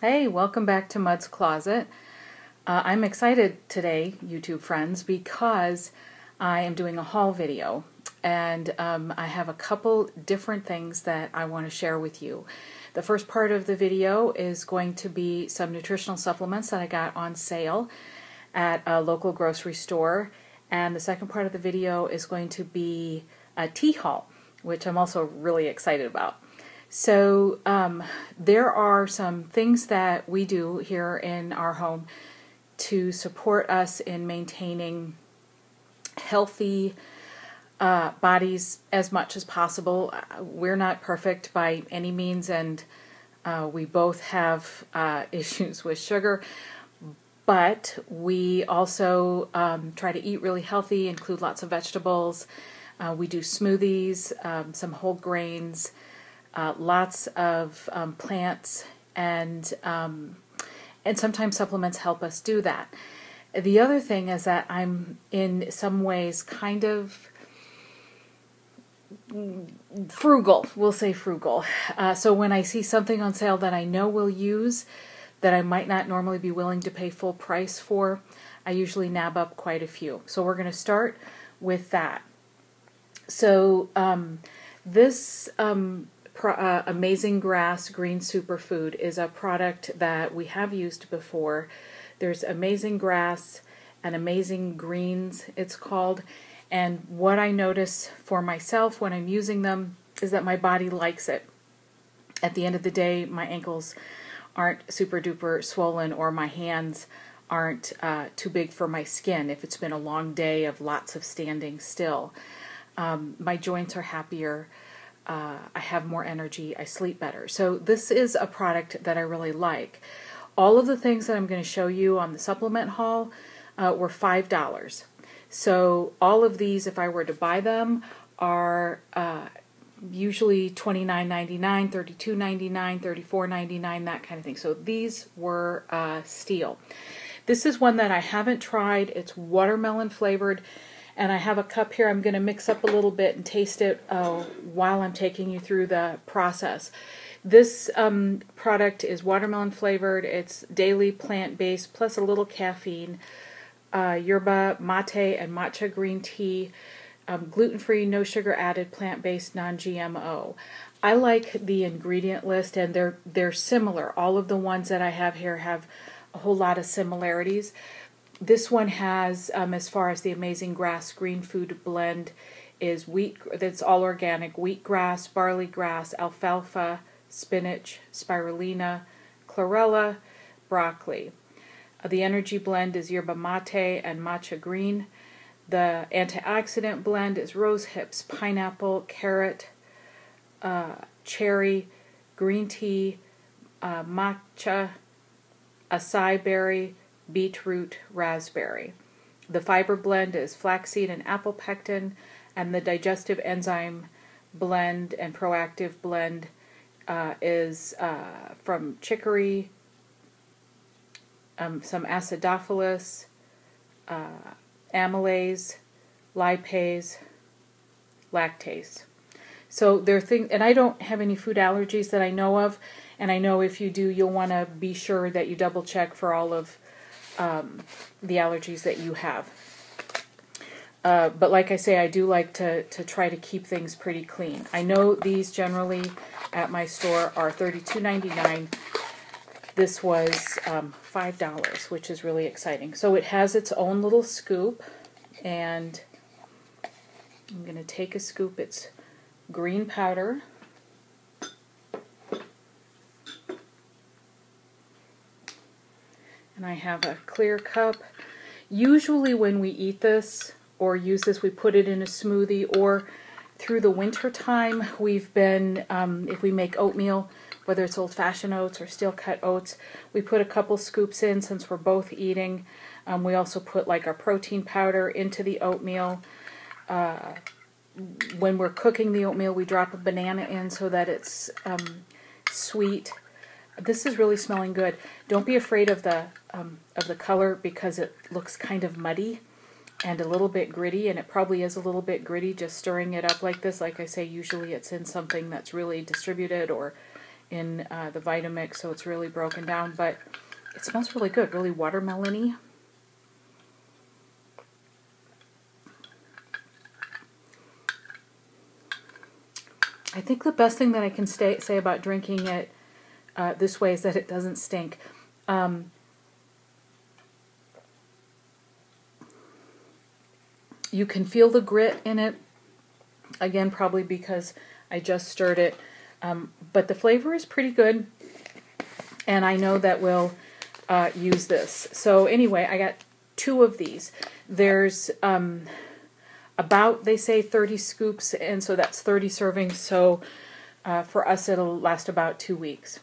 Hey, welcome back to Mud's Closet. I'm excited today, YouTube friends, because I am doing a haul video, and I have a couple different things that I want to share with you. The first part of the video is going to be some nutritional supplements that I got on sale at a local grocery store, and the second part of the video is going to be a tea haul, which I'm also really excited about. So there are some things that we do here in our home to support us in maintaining healthy bodies as much as possible. We're not perfect by any means, and we both have issues with sugar, but we also try to eat really healthy, include lots of vegetables. We do smoothies, some whole grains, lots of plants, and sometimes supplements help us do that. The other thing is that I'm in some ways kind of frugal. We'll say frugal. So when I see something on sale that I know we'll use, that I might not normally be willing to pay full price for, I usually nab up quite a few. So we're going to start with that. So this Amazing Grass Green Superfood is a product that we have used before. There's Amazing Grass and Amazing Greens, it's called. And what I notice for myself when I'm using them is that my body likes it. At the end of the day, my ankles aren't super duper swollen, or my hands aren't too big for my skin if it's been a long day of lots of standing still. My joints are happier. I have more energy, I sleep better. So this is a product that I really like. All of the things that I'm going to show you on the supplement haul were $5. So all of these, if I were to buy them, are usually $29.99, $32.99, $34.99, that kind of thing. So these were steal. This is one that I haven't tried. It's watermelon flavored. And I have a cup here. I'm going to mix up a little bit and taste it while I'm taking you through the process. This product is watermelon flavored. It's daily plant-based plus a little caffeine. Yerba mate and matcha green tea. Gluten-free, no sugar added, plant-based, non-GMO. I like the ingredient list, and they're similar. All of the ones that I have here have a whole lot of similarities. This one has, as far as the Amazing Grass Green Food Blend, is wheat, that's all organic, wheatgrass, barley grass, alfalfa, spinach, spirulina, chlorella, broccoli. The energy blend is yerba mate and matcha green. The antioxidant blend is rose hips, pineapple, carrot, cherry, green tea, matcha, acai berry, beetroot, raspberry. The fiber blend is flaxseed and apple pectin, and the digestive enzyme blend and proactive blend is from chicory, some acidophilus, amylase, lipase, lactase. So there are things, and I don't have any food allergies that I know of, and I know if you do, you'll want to be sure that you double check for all of the allergies that you have. But like I say, I do like to try to keep things pretty clean. I know these generally at my store are $32.99. This was $5, which is really exciting. So it has its own little scoop, and I'm going to take a scoop. It's green powder. And I have a clear cup. Usually when we eat this or use this, we put it in a smoothie, or through the winter time, we've been, if we make oatmeal, whether it's old-fashioned oats or steel-cut oats, we put a couple scoops in since we're both eating. We also put like our protein powder into the oatmeal. When we're cooking the oatmeal, we drop a banana in so that it's sweet. This is really smelling good. Don't be afraid of the color, because it looks kind of muddy and a little bit gritty, and it probably is a little bit gritty just stirring it up like this. Like I say, usually it's in something that's really distributed or in the Vitamix, so it's really broken down, but it smells really good, really watermelon-y. I think the best thing that I can say about drinking it this way is that it doesn't stink. You can feel the grit in it, again, probably because I just stirred it, but the flavor is pretty good, and I know that we'll use this. So anyway, I got 2 of these. There's about, they say, 30 scoops, and so that's 30 servings, so for us it'll last about 2 weeks.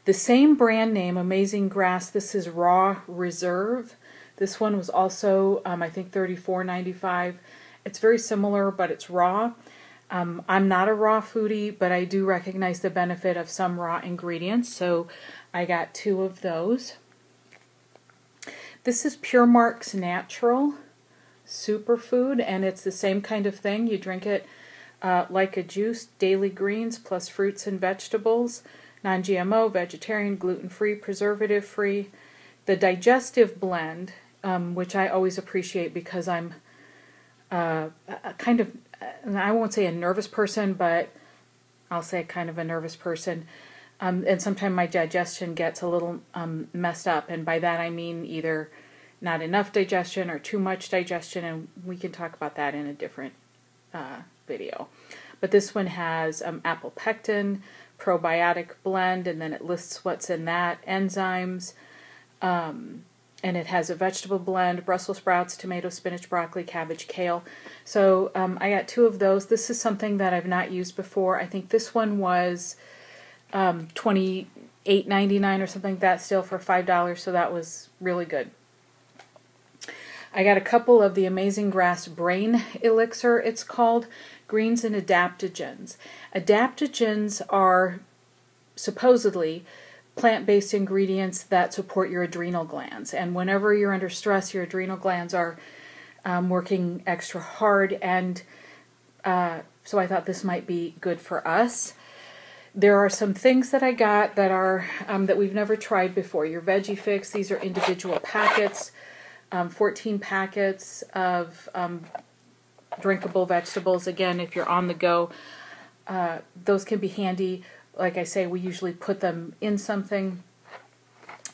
The same brand name, Amazing Grass, this is Raw Reserve. This one was also, I think, $34.95. It's very similar, but it's raw. I'm not a raw foodie, but I do recognize the benefit of some raw ingredients, so I got 2 of those. This is Pure Mark's Natural Superfood, and it's the same kind of thing. You drink it like a juice, daily greens plus fruits and vegetables, non-GMO, vegetarian, gluten-free, preservative-free. The digestive blend, which I always appreciate because I'm a kind of, I won't say a nervous person, but I'll say kind of a nervous person. And sometimes my digestion gets a little messed up, and by that I mean either not enough digestion or too much digestion, and we can talk about that in a different video. But this one has apple pectin, probiotic blend, and then it lists what's in that, enzymes, and it has a vegetable blend, Brussels sprouts, tomato, spinach, broccoli, cabbage, kale. So I got 2 of those. This is something that I've not used before. I think this one was $28.99 or something like that, still for $5, so that was really good. I got a couple of the Amazing Grass Brain Elixir, it's called, greens and adaptogens. Adaptogens are supposedly plant-based ingredients that support your adrenal glands, and whenever you're under stress, your adrenal glands are working extra hard, and so I thought this might be good for us. There are some things that I got that are that we've never tried before. Your Veggie Fix, these are individual packets, 14 packets of drinkable vegetables. Again, if you're on the go, those can be handy. Like I say, we usually put them in something.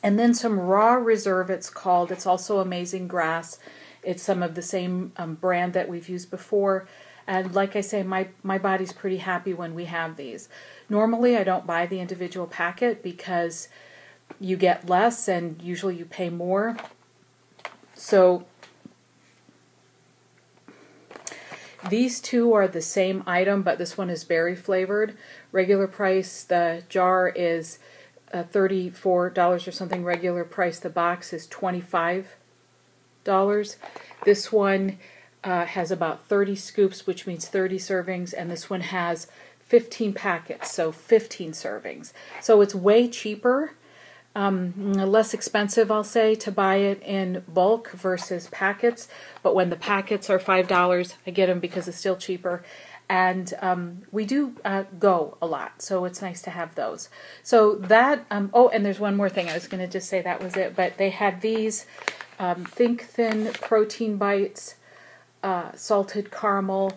And then some Raw Reserve, it's called. It's also Amazing Grass. It's some of the same brand that we've used before. And like I say, my body's pretty happy when we have these. Normally, I don't buy the individual packet because you get less and usually you pay more. So these 2 are the same item, but this one is berry flavored. Regular price, the jar is $34 or something. Regular price, the box is $25. This one has about 30 scoops, which means 30 servings, and this one has 15 packets, so 15 servings. So it's way cheaper, less expensive, I'll say, to buy it in bulk versus packets. But when the packets are $5, I get them because it's still cheaper. And we do go a lot, so it's nice to have those. So that, oh, and there's one more thing. I was going to just say that was it, but they had these Think Thin Protein Bites, salted caramel,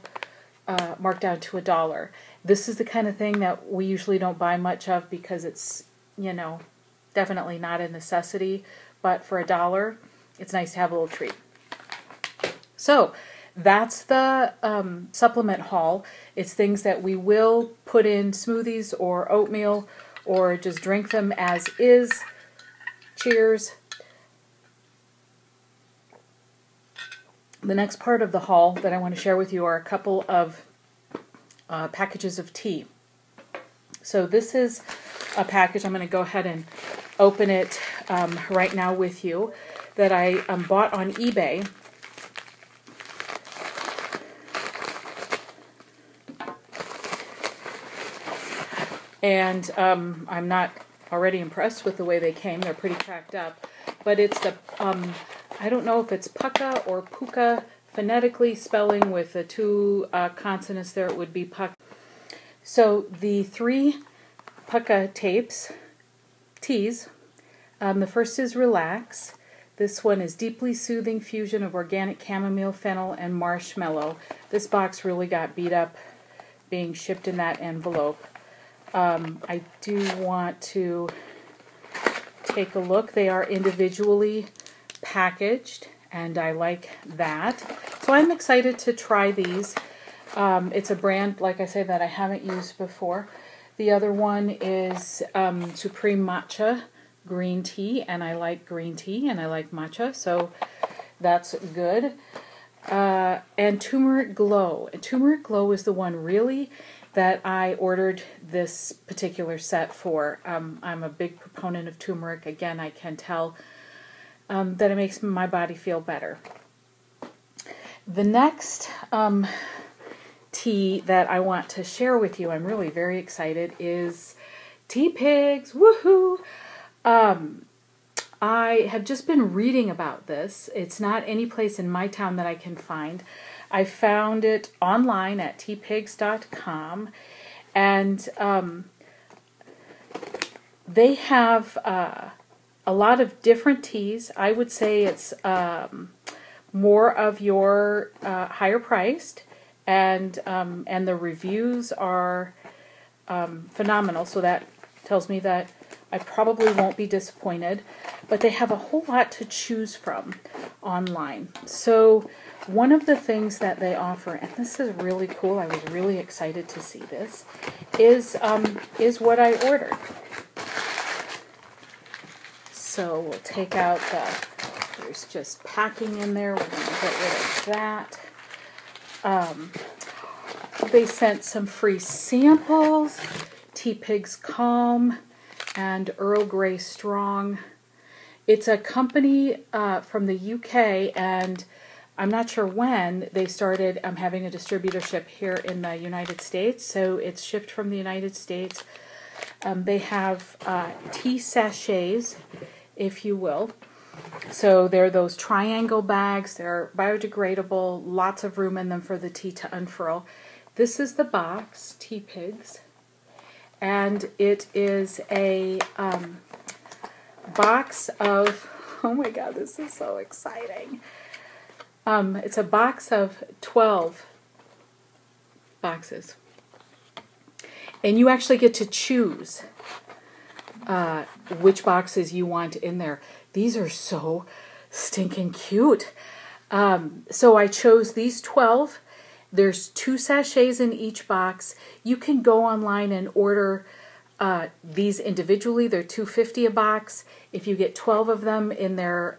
marked down to $1. This is the kind of thing that we usually don't buy much of because it's, you know, definitely not a necessity, but for $1, it's nice to have a little treat. So that's the supplement haul. It's things that we will put in smoothies or oatmeal or just drink them as is. Cheers. The next part of the haul that I want to share with you are a couple of packages of tea. So this is a package. I'm going to go ahead and open it right now with you, that I bought on eBay. And I'm not already impressed with the way they came. They're pretty cracked up. But it's the, I don't know if it's Pukka or Puka, phonetically spelling with the 2 consonants there, it would be Puck. So the 3 pucca teas. The first is Relax. This one is Deeply Soothing Fusion of Organic Chamomile, Fennel, and Marshmallow. This box really got beat up being shipped in that envelope. I do want to take a look. They are individually packaged, and I like that. So I'm excited to try these. It's a brand, like I said, that I haven't used before. The other one is Supreme Matcha Green Tea, and I like green tea, and I like matcha, so that's good. And Turmeric Glow. And Turmeric Glow is the one really that I ordered this particular set for. I'm a big proponent of turmeric. Again, I can tell that it makes my body feel better. The next tea that I want to share with you, I'm really very excited, is Teapigs. Woohoo! I have just been reading about this. It's not any place in my town that I can find. I found it online at teapigs.com, and they have a lot of different teas. I would say it's more of your higher priced, and the reviews are phenomenal, so that tells me that I probably won't be disappointed, but they have a whole lot to choose from online. So one of the things that they offer, and this is really cool, I was really excited to see this, is what I ordered. So we'll take out there's just packing in there, we're going to get rid of that. They sent some free samples, Teapigs Calm and Earl Grey Strong. It's a company from the UK, and I'm not sure when they started having a distributorship here in the United States, so it's shipped from the United States. They have tea sachets, if you will. So they're those triangle bags. They're biodegradable, lots of room in them for the tea to unfurl. This is the box, Teapigs, and it is a box of, oh my god, this is so exciting. It's a box of 12 boxes. And you actually get to choose which boxes you want in there. These are so stinking cute. So I chose these 12. There's 2 sachets in each box. You can go online and order these individually. They're $2.50 a box. If you get 12 of them in their,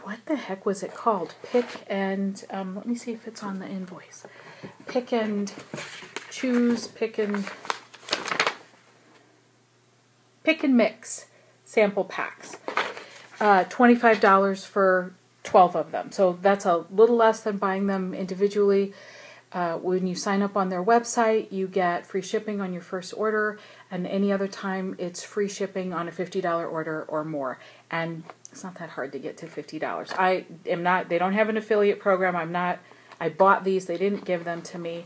what the heck was it called? Pick and, let me see if it's on the invoice. Pick and choose, pick and mix sample packs. $25 for 12 of them. So that's a little less than buying them individually. When you sign up on their website, you get free shipping on your first order, and any other time it's free shipping on a $50 order or more. And it's not that hard to get to $50. I am not, they don't have an affiliate program. I bought these, they didn't give them to me.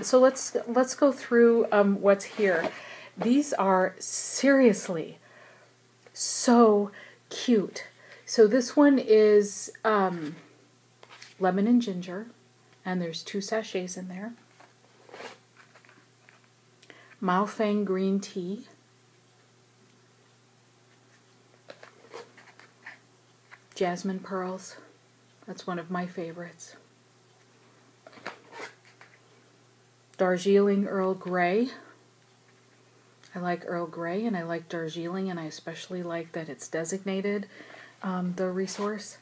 So let's go through what's here. These are seriously so cute. So this one is lemon and ginger, and there's 2 sachets in there. Maofeng green tea. Jasmine pearls. That's one of my favorites. Darjeeling Earl Grey. I like Earl Grey, and I like Darjeeling, and I especially like that it's designated the resource.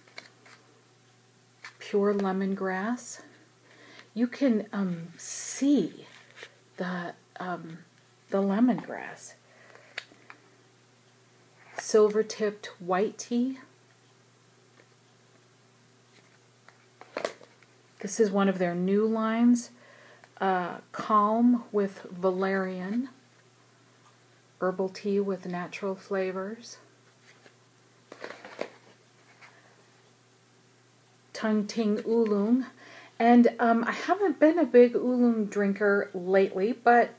Pure lemongrass. You can see the lemongrass. Silver-tipped white tea. This is one of their new lines. Calm with valerian. Herbal tea with natural flavors. Tung Ting Oolong. And I haven't been a big oolong drinker lately, but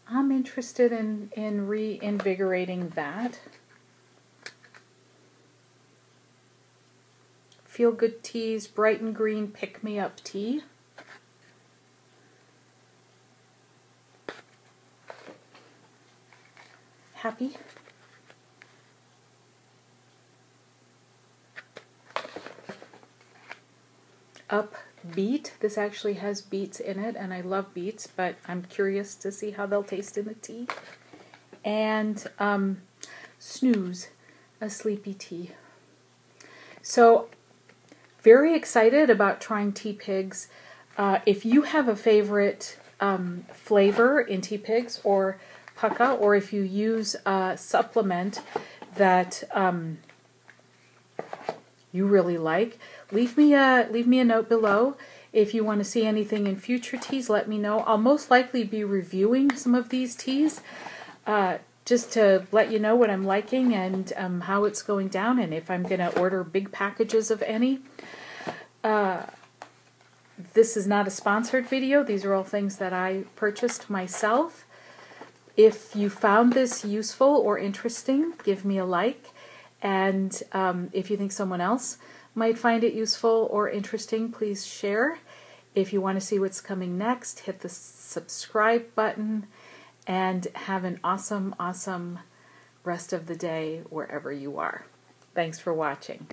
I'm interested in reinvigorating that. Feel Good Teas, Bright and Green Pick Me Up Tea. Happy. Upbeat. This actually has beets in it, and I love beets, but I'm curious to see how they'll taste in the tea. And Snooze, a sleepy tea. So, very excited about trying Teapigs. If you have a favorite flavor in Teapigs or Pukka, or if you use a supplement that you really like, leave me a note below. If you want to see anything in future teas, let me know. I'll most likely be reviewing some of these teas just to let you know what I'm liking and how it's going down, and if I'm going to order big packages of any. This is not a sponsored video. These are all things that I purchased myself. If you found this useful or interesting, give me a like. And if you think someone else might find it useful or interesting, please share. If you want to see what's coming next, hit the subscribe button, and have an awesome, awesome rest of the day wherever you are. Thanks for watching.